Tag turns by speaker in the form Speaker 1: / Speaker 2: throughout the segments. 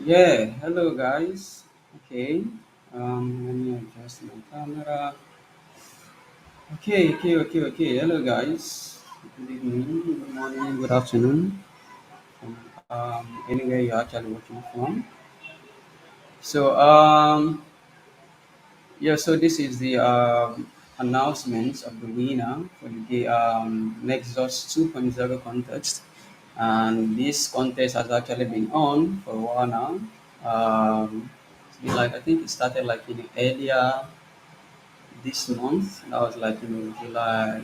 Speaker 1: Yeah, hello guys. Okay, let me adjust my camera. Okay. Hello guys. Good evening, good morning, good afternoon. Anywhere you're actually watching from. So, yeah. So this is the announcement of the winner for the Nexus 2.0 contest, and this contest has actually been on for a while now. It's been like I think it started like earlier this month. That was like July.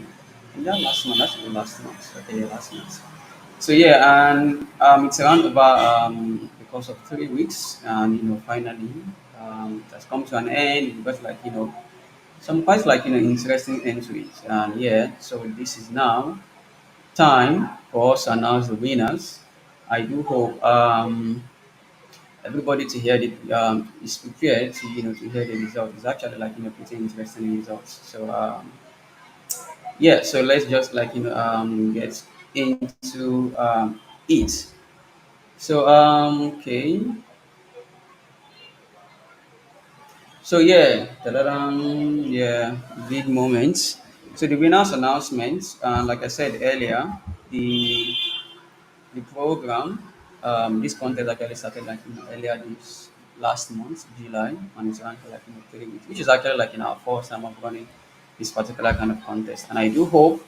Speaker 1: Yeah, last month. That should be last month. Okay, yeah, last month. So yeah, and it's around about the course of 3 weeks, and finally it has come to an end. But like some quite like interesting end to it. And yeah, so this is now time for us to announce the winners. I do hope everybody to hear the is prepared to to hear the result. It's actually like pretty interesting results. So yeah, so let's just like get into it. So okay, so yeah, yeah, big moments. So the winners announcement, like I said earlier, the the program, this contest actually started like earlier this last month, July, and it's around for like 3 weeks, which is actually like our first time of running this particular kind of contest. And I do hope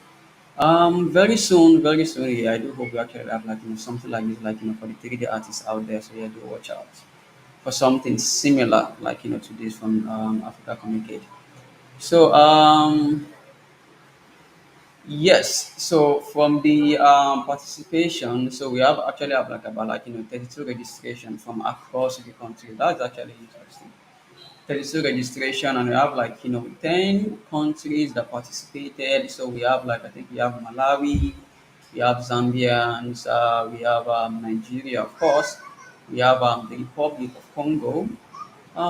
Speaker 1: very soon, yeah, I do hope we actually have like something like this, like for the 3D artists out there. So yeah, do watch out for something similar, like to this from Africacomicade. So yes, so from the participation, so we have actually have like about like 32 registration from across the country. That's actually interesting. 32 registration, and we have like 10 countries that participated. So we have like I think we have Malawi, we have Zambians, we have Nigeria, of course, we have the Republic of Congo.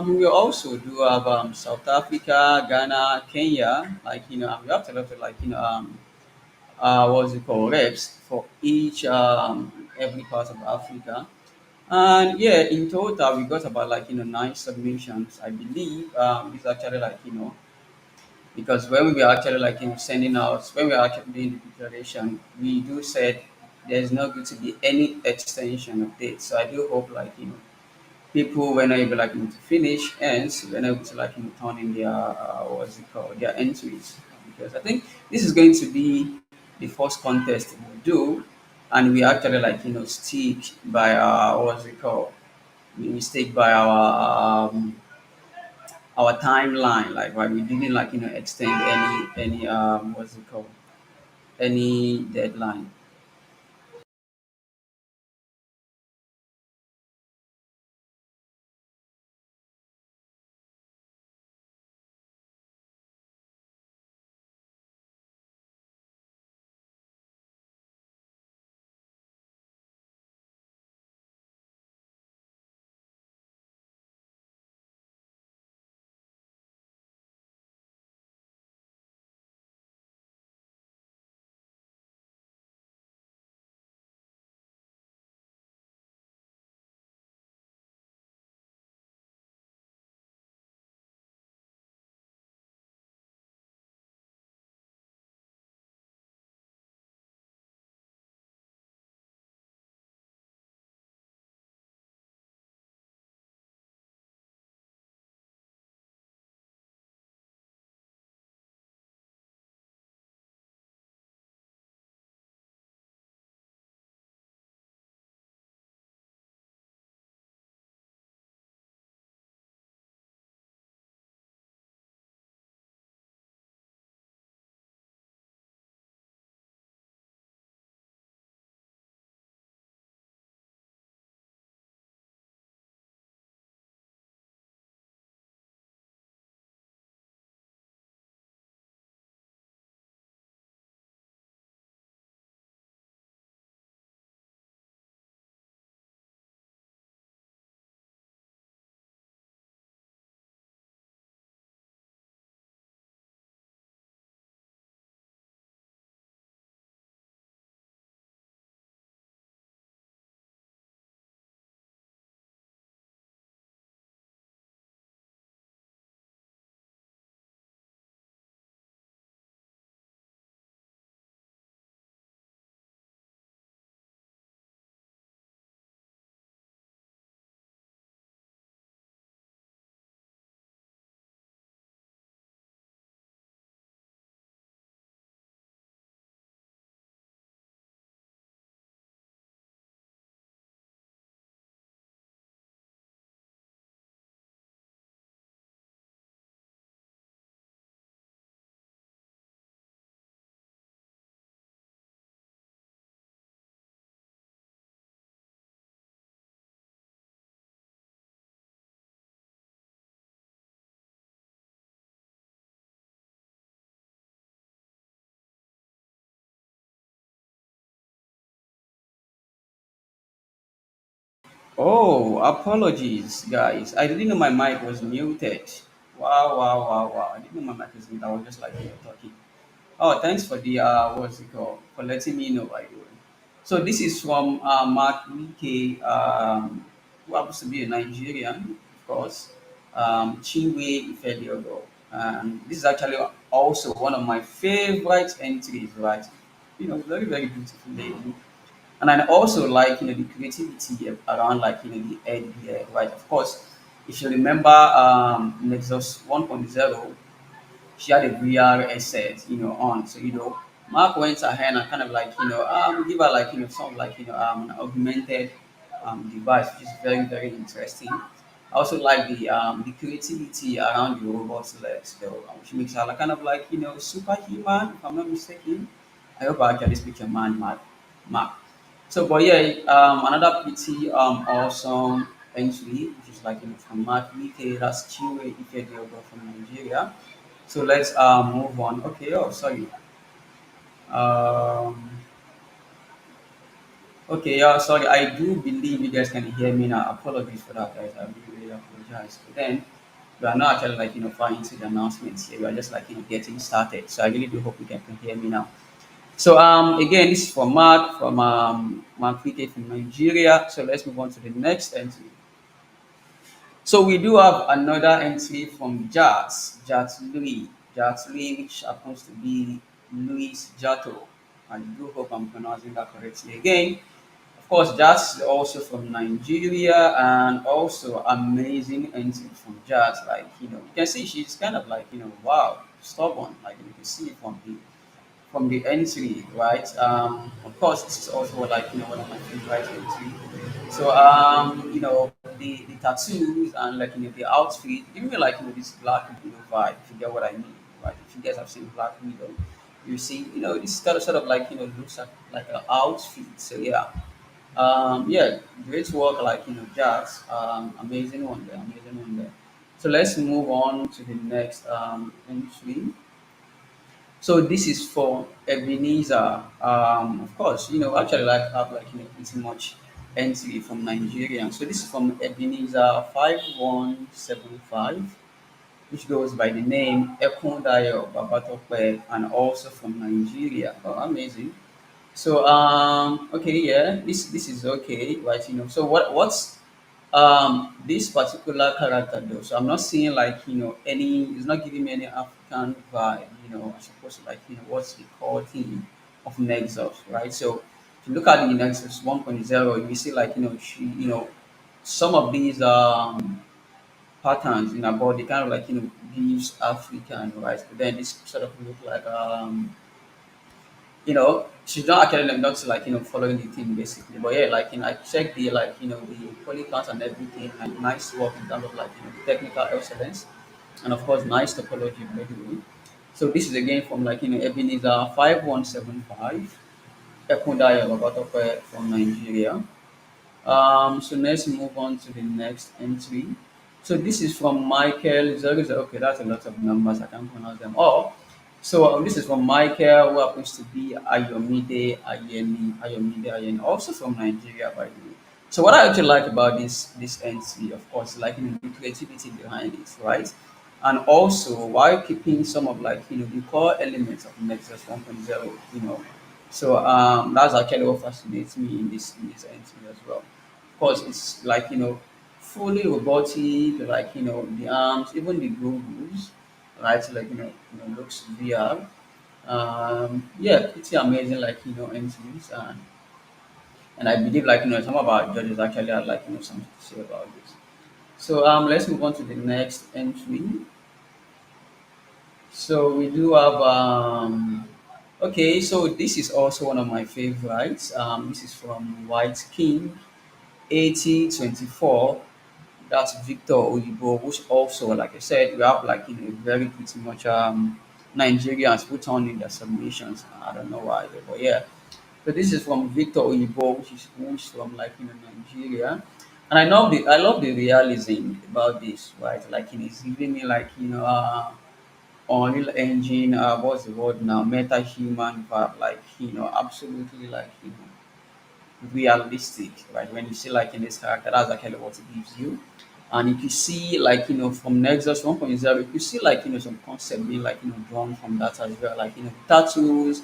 Speaker 1: We also do have South Africa, Ghana, Kenya. Like and we have to look at like what's it called, reps for each every part of Africa. And yeah, in total we got about like 9 submissions. I believe it's actually like because when we were actually like sending out, when we were actually doing the declaration, we do said there's not going to be any extension of dates. So I do hope like people when able like to finish ends when able to like turn in their what's it called, their entries, because I think this is going to be the first contest we do, and we actually like stick by our what's it called, we stick by our timeline, like why we didn't like extend any what's it called, any deadline. Oh, apologies, guys. I didn't know my mic was muted. Wow, wow, wow, wow. I didn't know my mic was muted. I was just like, talking. Oh, thanks for the what's it called? For letting me know, by the way. So this is from Mark Wike, who happens to be a Nigerian, of course. Chinwe Ifediogo. And this is actually also one of my favorite entries, right? Very, very beautiful lady. And I also like the creativity around the idea, right? Of course, if you remember Nexus 1.0, she had a VR headset, on. So Mark went ahead and kind of give her some an augmented device, which is very, very interesting. I also like the creativity around the robot's legs, though, which makes her like, kind of superhuman, if I'm not mistaken. I hope I actually speak your mind, Mark. So, but yeah, another pretty awesome entry, which is from Mark Wike, that's Chiwe Ifediogo from Nigeria. So let's move on. Okay, oh sorry. Um, okay, yeah, sorry. I do believe you guys can hear me now. Apologies for that, guys. I really, really apologize. But then we are not actually far into the announcements here. We are just getting started. So I really do hope you guys can hear me now. So again, this is from Mark Wike from Nigeria. So let's move on to the next entry. So we do have another entry from Jat Louis, which happens to be Luis Jato. I do hope I'm pronouncing that correctly again. Of course, Jat is also from Nigeria, and also amazing entry from Jat. You can see she's kind of wow, stubborn. You can see from the entry, right? Of course, this is also one of my favorite entry. So the tattoos and the outfit give me this Black Widow vibe. If you get what I mean, right? If you guys have seen Black Widow, you see this kind of sort of looks like an outfit. So yeah, great work Jazz. Amazing one there, amazing one there. So let's move on to the next entry. So this is for Ebenezer. Of course, actually have pretty much entry from Nigeria. So this is from Ebenezer 5175, which goes by the name Ekundayo Babatope, and also from Nigeria. Oh, amazing. So okay, yeah, this is okay, right? So what's this particular character though? So I'm not seeing any. It's not giving me any African vibe. I suppose what's the core theme of Nexus, right? So if you look at the Nexus 1.0, you see she some of these patterns in her body kind of gives African, right? But then this sort of look like she's not actually not following the thing basically. But yeah, I checked the the polycount and everything, and nice work in terms of the technical excellence, and of course nice topology by the way. So this is again from Ebenezer 5175, Ekundaya Babatope from Nigeria. So let's move on to the next entry. So this is from Michael 00. Okay, that's a lot of numbers. I can't pronounce them all. So this is from Michael, who happens to be Ayomide Ayeni, also from Nigeria, by the way. So what I actually like about this entry, of course, the creativity behind it, right? And also while keeping some of the core elements of Nexus 1.0, So that's actually what fascinates me in this entry as well. Of course, it's fully robotic, the arms, even the goggles, right? Looks VR. Yeah, pretty amazing, entries, and I believe some of our judges actually had something to say about this. So let's move on to the next entry. So we do have okay, so this is also one of my favorites. This is from White King 8024. That's Victor Oyibo, which also, like I said, we have very pretty much Nigerians put on in their submissions. I don't know why, but yeah. So this is from Victor Oyibo, which is from Nigeria. And I love the realism about this, right? It's giving me Unreal Engine, what's the word now? Meta human vibe, absolutely realistic, right? When you see like in this character, that's actually what it gives you. And if you see like from Nexus 1.0, if you see like some concept being like drawn from that as well, like tattoos,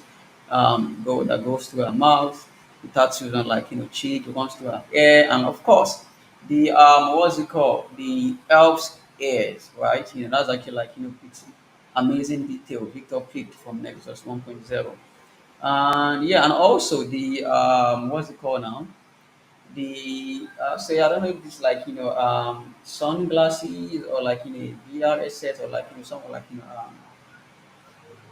Speaker 1: go that goes through her mouth, the tattoos on like cheek, runs through her hair, and of course the what's it called? The elf's ears, right? That's actually like pretty amazing detail Victor picked from Nexus 1.0. And yeah, and also the what's it called now? The say I don't know if it's like sunglasses or like VR headset or like something like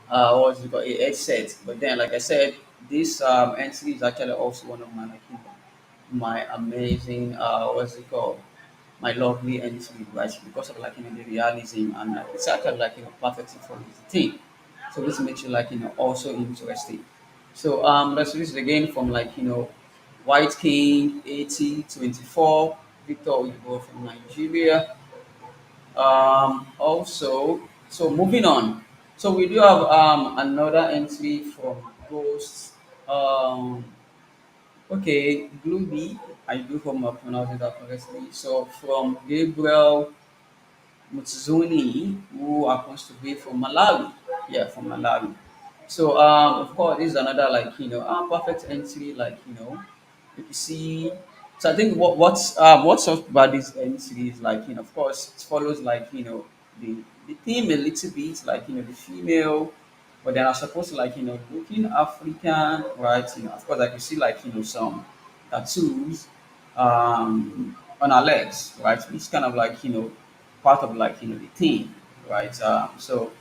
Speaker 1: what's it called, a headset. But then like I said, this entity is actually also one of my like my amazing what's it called, my lovely entry, right? Because of like the realism, and it's actually like perfectly for the thing. So this makes you like also interesting. So let's use it again from like White King 8024, Victor Oyibo from Nigeria. Also, so moving on. So we do have another entry from Ghosts. Um, okay, Glooby. I do hope I'm pronouncing that correctly. So from Gabriel Mutzuni, who happens to be from Malawi. Yeah, from Malawi. So of course this is another like perfect entry, like if you see. So I think what's up about this entry is like of course it follows like the theme a little bit, like the female, but then are supposed to like looking African, right? Of course like you see like some tattoos on our legs, right? It's kind of like part of like the theme, right? So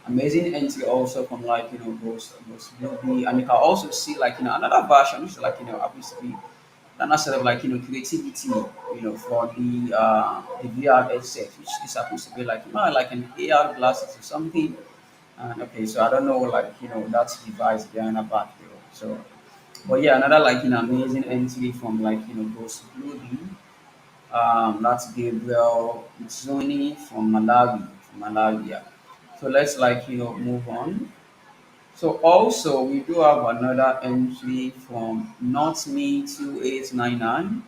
Speaker 1: amazing entry also from like Ghost Movie, and you can also see like another version which is like happens to be another set of like creativity for the VR headset, which this happens to be like like an AR glasses or something. And okay, so I don't know like that device behind the back there. So but yeah, another like amazing entry from like Ghost Movie. That's Gabriel Zoni from Malawi, from Malawi. Yeah. So let's like move on. So also we do have another entry from Not Me 2899.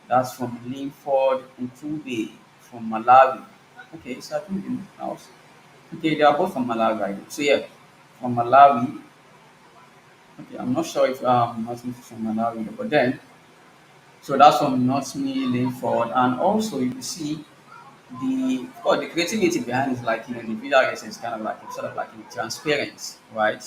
Speaker 1: That's from Linford Ntube from Malawi. Okay, so I think okay, they are both from Malawi, right? So yeah, from Malawi. Okay, I'm not sure if Not Me is from Malawi, but then so that's from Not Me Linford, and also you see the creativity behind is like the video is kind of like sort of like transparent, right?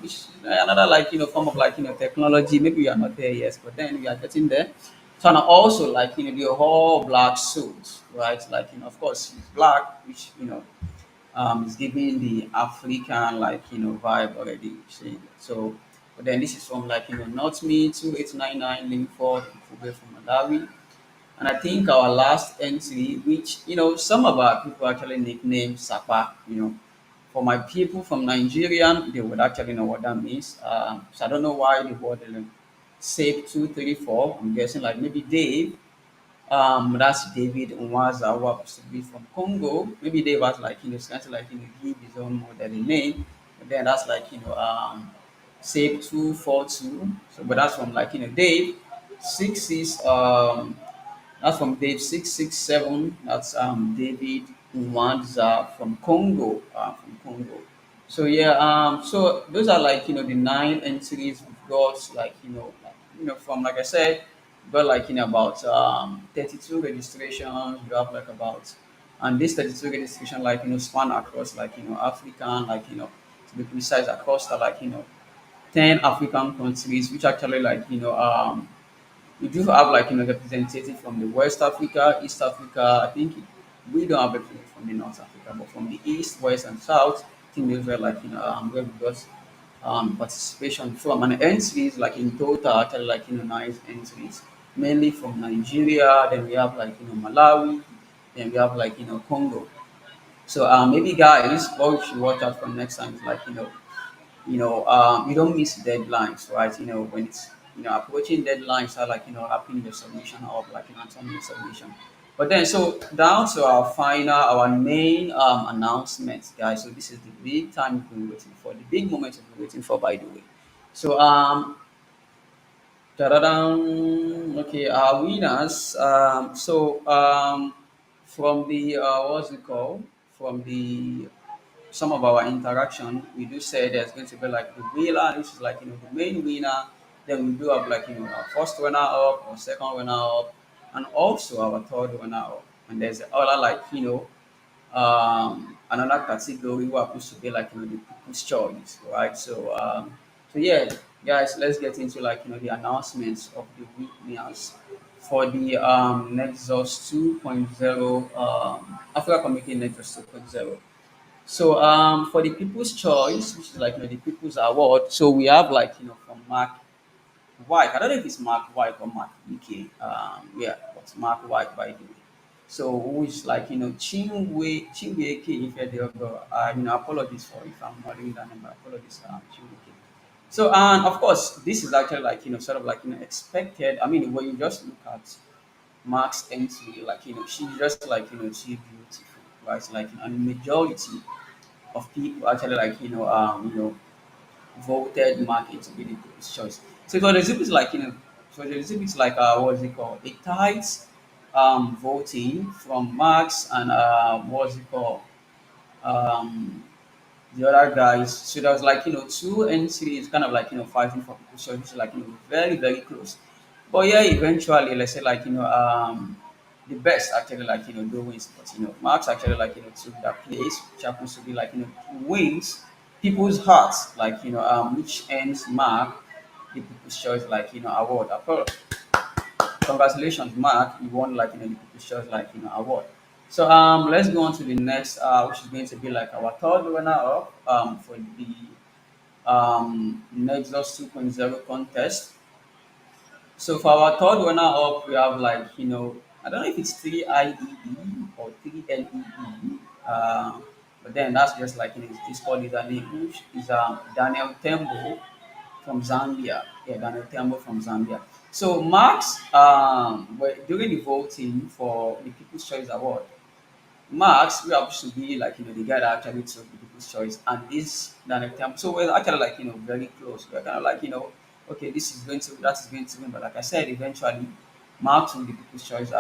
Speaker 1: Which is another like form of like technology. Maybe we are not there yet, but then we are getting there. So and also like the whole black suit, right? Like of course it's black, which is giving the African like vibe already. See? So but then this is from like not me 2899 Linford from Malawi. And I think our last entry, which some of our people actually nickname Sapa, for my people from Nigerian, they would actually know what that means. So I don't know why the word SAPE 234. I'm guessing like maybe Dave. That's David Nwaza, who happens to be from Congo. Maybe Dave was like trying to like give his own modeling name, but then that's like SAPE 242. So, but that's from like Dave. Six is that's from Dave 667. That's David Nwanza from Congo. From Congo. So yeah, so those are like the nine entries we've got. Like from like I said, we've got like about 32 registrations. We have like about, and this 32 registration like span across like African, like to be precise, across the like 10 African countries, which actually like we do have like representative from the West Africa, East Africa. I think we don't have representative from the North Africa, but from the East, West, and South, I think those were like where we got participation from. And entries like in total actually like nine entries, mainly from Nigeria. Then we have like Malawi. Then we have like Congo. So maybe guys, what we should watch out for next time is like you don't miss deadlines, right? When it's approaching deadlines, are like wrapping your submission up, like turning your submission. But then, so down to our main announcement, guys. So this is the big time we've been waiting for, the big moment we've been waiting for, by the way. So Da-da-dum. Okay, our winners. From the what's it called? From the some of our interaction, we do say there's going to be like the winner, which is like the main winner. Then we do have like our first runner up, or second runner up, and also our third runner up. And there's other like another category who happens to be like the people's choice, right? So yeah, guys, let's get into like the announcements of the winners for the Nexus 2.0 Africacomicade Nexus 2.0. So for the People's Choice, which is like the People's Award, so we have like from Mark White. I don't know if it's Mark White or Mark UK. Yeah, but Mark White by the way. So who is like Chinwe Ifediogo. Apologies for if I'm not doing that number. Apologies, Chinwe. So and of course this is actually like sort of like expected. I mean when you just look at Mark's entry, like she's just like she's beautiful, right? Like and majority of people actually like voted Mark into being the people's choice. So for the exhibits like for the exhibits like what's it called? A tight voting from Marx and what's it called? Um the other guys. So there was like two entries kind of like fighting for people's choice, which is like very, very close. But yeah, eventually let's say like the best actually like do wins, but Marx actually like took that place, which happens to be like wins people's hearts, like which ends Mark the people's choice like award. Congratulations, Mark, you won like the people's choice like award. So let's go on to the next which is going to be like our third runner up for the Nexus 2.0 contest. So for our third runner up, we have like I don't know if it's 3IEE or 3LEE, but then that's just like it's called his name, which is Daniel Tembo from Zambia. Yeah, Daniel Tembo from Zambia. So Max, during the voting for the People's Choice Award, Max, we have to be like the guy that actually took the people's choice, and this Daniel Tam. So we're actually like very close. We're kind of like okay, this is going to that is going to win, but like I said, eventually Mark took the people's choice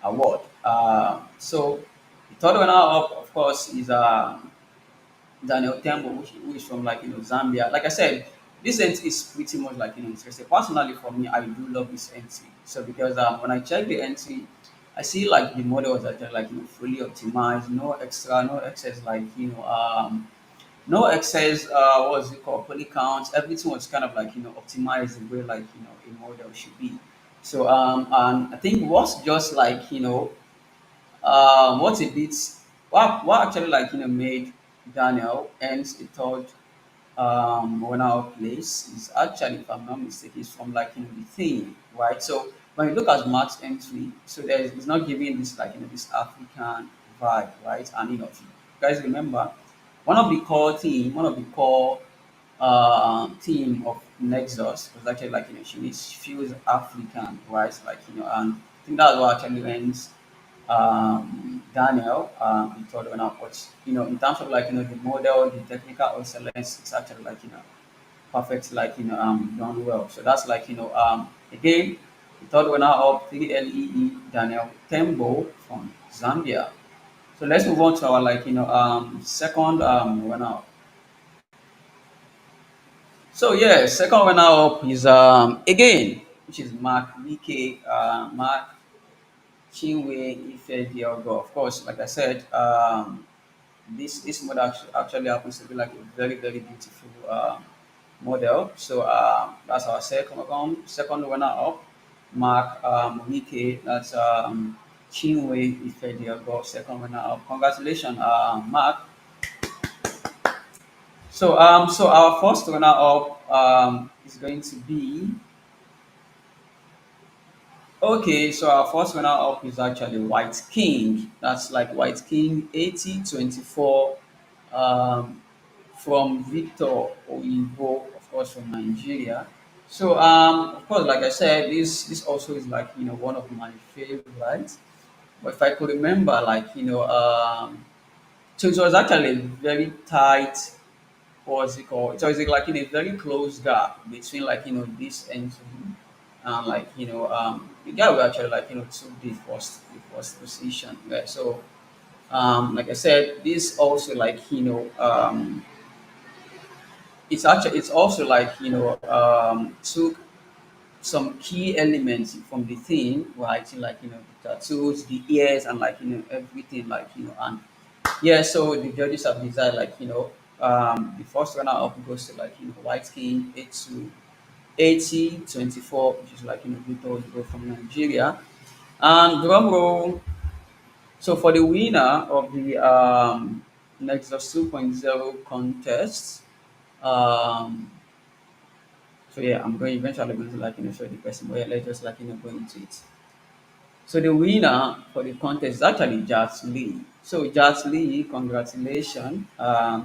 Speaker 1: award. So the third winner up, of course, is Daniel Tembo, who is from like Zambia. Like I said, this entry is pretty much like interesting. Personally, for me, I do love this entry. So because when I check the entry, I see like the model was actually like fully optimized, no extra, no excess, like no excess. What's it called? Poly counts. Everything was kind of like optimized the way like a model should be. So and I think what's just like what's a bit what actually like made Daniel ends the third one our place is actually, if I'm not mistaken, is from like the theme, right? So when you look at Mark's entry, so there's it's not giving this like this African vibe, right? And if you guys remember, one of the core theme of Nexus was actually like she feels African, right? Like and I think that's what actually ends Daniel in third one out. But in terms of like the model, the technical excellence, it's actually like perfect, like done well. So that's like again the third winner up 3LEE Daniel Tembo from Zambia. So let's move on to our like second winner up. So yeah, second winner up is again, which is Mark VK, Mark Chinwe Ife Diogo. Of course, like I said, this model actually happens to be like a very, very beautiful model. So that's our second runner up, Mark Wike. That's Chinwe Ife Diogo, second runner up. Congratulations, Mark. So our first runner up is going to be okay. So our first runner up is actually White King. That's like White King 8024 um, from Victor Oyibo, of course, from Nigeria. So of course, like I said, this also is like one of my favorites. But if I could remember, like so it was actually a very tight what's it called? So it's like in a very close gap between like this entry and like the guy who actually like took the first position. Right? So like I said, this also like it's also like took some key elements from the theme, right? Like the tattoos, the ears, and like everything, like and yeah. So the judges have decided like the first runner up goes to like White King 80-24, which is like Victor Oyibo from Nigeria. And drum roll. So for the winner of the Nexus 2.0 contest, um, so yeah, I'm going eventually going to like show the person, but yeah, let's just like go into it. So the winner for the contest is actually Jats Lee. So Jats Lee, congratulations. I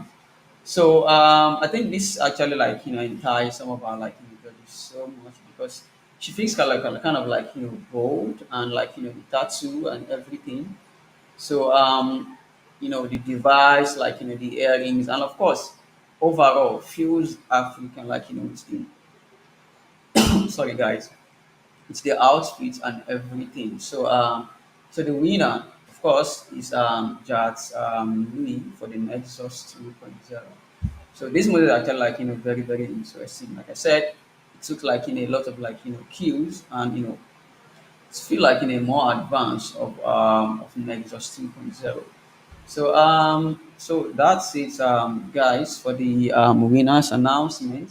Speaker 1: think this actually like entice some of our like judges so much because she thinks kind of like bold and like the tattoo and everything. So the device, like the earrings, and of course overall feels African, like it's the sorry guys, it's the outfit and everything. So the winner, of course, is Jazz Louis for the Nexus 2.0. So this model is actually like very very interesting. Like I said, it took like a lot of like cues and it's feel like in a more advanced of Nexus 2.0. So that's it, guys, for the winners announcement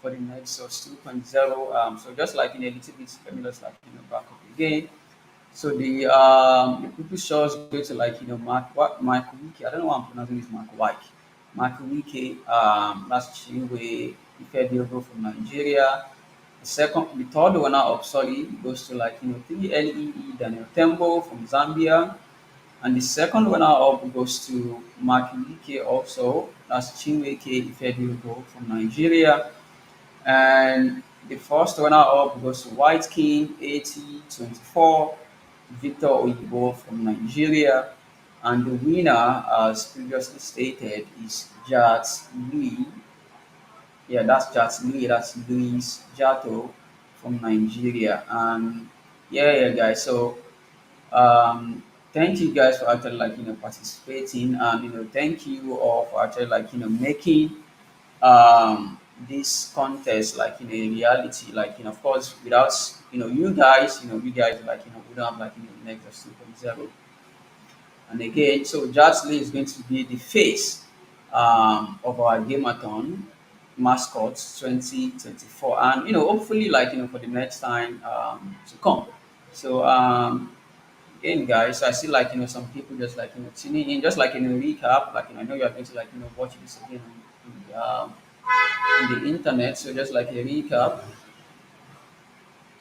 Speaker 1: for the Nexus 2.0. So just like in a little bit, let me just like back up again. So the people shows go to like Mark Wiki. I don't know why I'm pronouncing this Mark Wike. Mark Wiki. That's Chinwe Ifediogo from Nigeria. The third winner of Sorry goes to like 3LEE Daniel Tembo from Zambia. And the second runner up goes to Makiwike also. That's Chinweke Ifediogo from Nigeria. And the first runner up goes to White King 8024, Victor Oyibo from Nigeria. And the winner, as previously stated, is Jat Lee. Yeah, that's Jat Lee. That's Luis Jato from Nigeria. And yeah, guys. So thank you guys for actually like participating, and thank you all for actually like making this contest like in a reality, like of course without you guys like we don't have like Nexus 2.0. And again, so Jasley is going to be the face of our Gameathon mascot 2024, and hopefully like for the next time to come. So again, guys, I see like some people just like tuning in, just like recap. Like I know you are going to like watch this again on the internet. So just like a recap.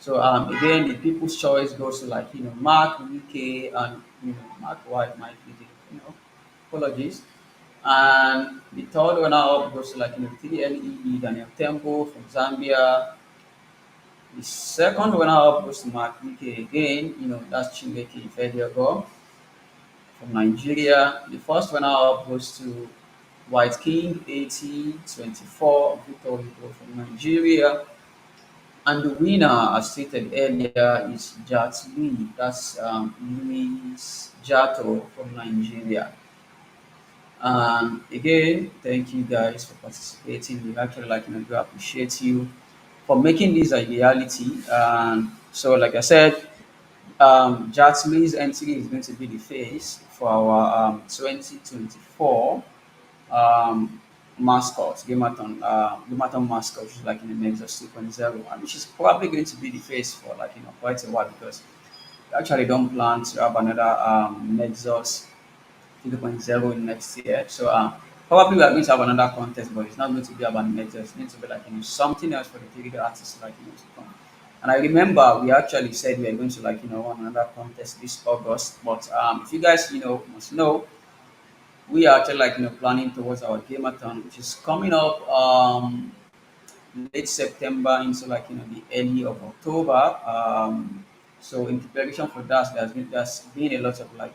Speaker 1: So again, the people's choice goes to like Mark Wike and Mark White might be the apologies. And the third one up goes to like 3LEE Daniel Temple from Zambia. The second one up goes to Mark Wike again. That's Chimeke Ifediago from Nigeria. The first runner up goes to White King 8024 Victor Hugo from Nigeria. And the winner, as stated earlier, is Jat Lee. That's Luis Jato from Nigeria. Again, thank you guys for participating. We actually like do appreciate you for making this a reality. So, like I said, Jasmine's entry is going to be the face for our 2024 um, mascot, Gamerton mascot, which is like in the Nexus 2.0, and which is probably going to be the face for like quite a while because we actually don't plan to have another Nexus 2.0 in next year. So probably we are going to have another contest, but it's not going to be about Nexus. It's going to be like something else for the 3D artists like to come. And I remember we actually said we are going to like run another contest this August. But if you guys must know, we are actually like planning towards our gameathon, which is coming up late September into like the early of October. So in preparation for that, there's been a lot of like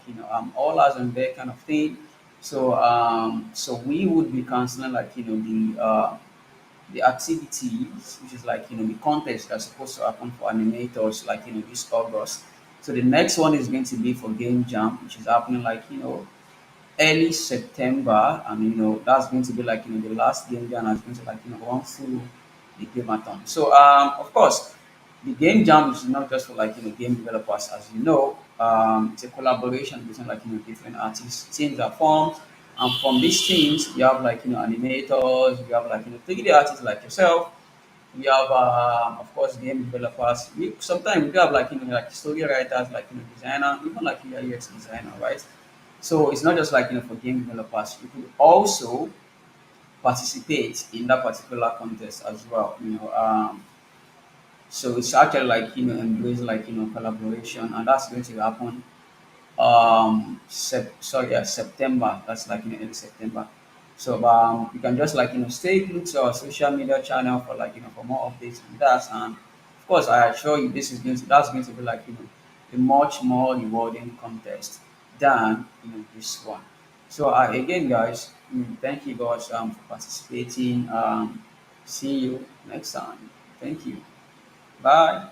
Speaker 1: all eyes on deck kind of thing. So we would be canceling like the activities, which is like the contest that's supposed to happen for animators, like this August. So the next one is going to be for Game Jam, which is happening like early September. And that's going to be like the last Game Jam is going to like run through the gameathon. So of course, the Game Jam is not just for like game developers, as you know. It's a collaboration between like different artists. Teams are formed, and from these teams, you have like animators, you have like 3D artists like yourself. We have of course game developers. Sometimes we do have like like story writers, like designer, even like UX designer, right? So it's not just like for game developers. You could also participate in that particular contest as well. So it's actually like embrace like collaboration, and that's going to happen September. That's like early September. So you can just like stay glued to our social media channel for like for more updates on that. And of course I assure you this is going to that's going to be like a much more rewarding contest than this one. So again guys, thank you guys for participating. See you next time. Thank you. Bye.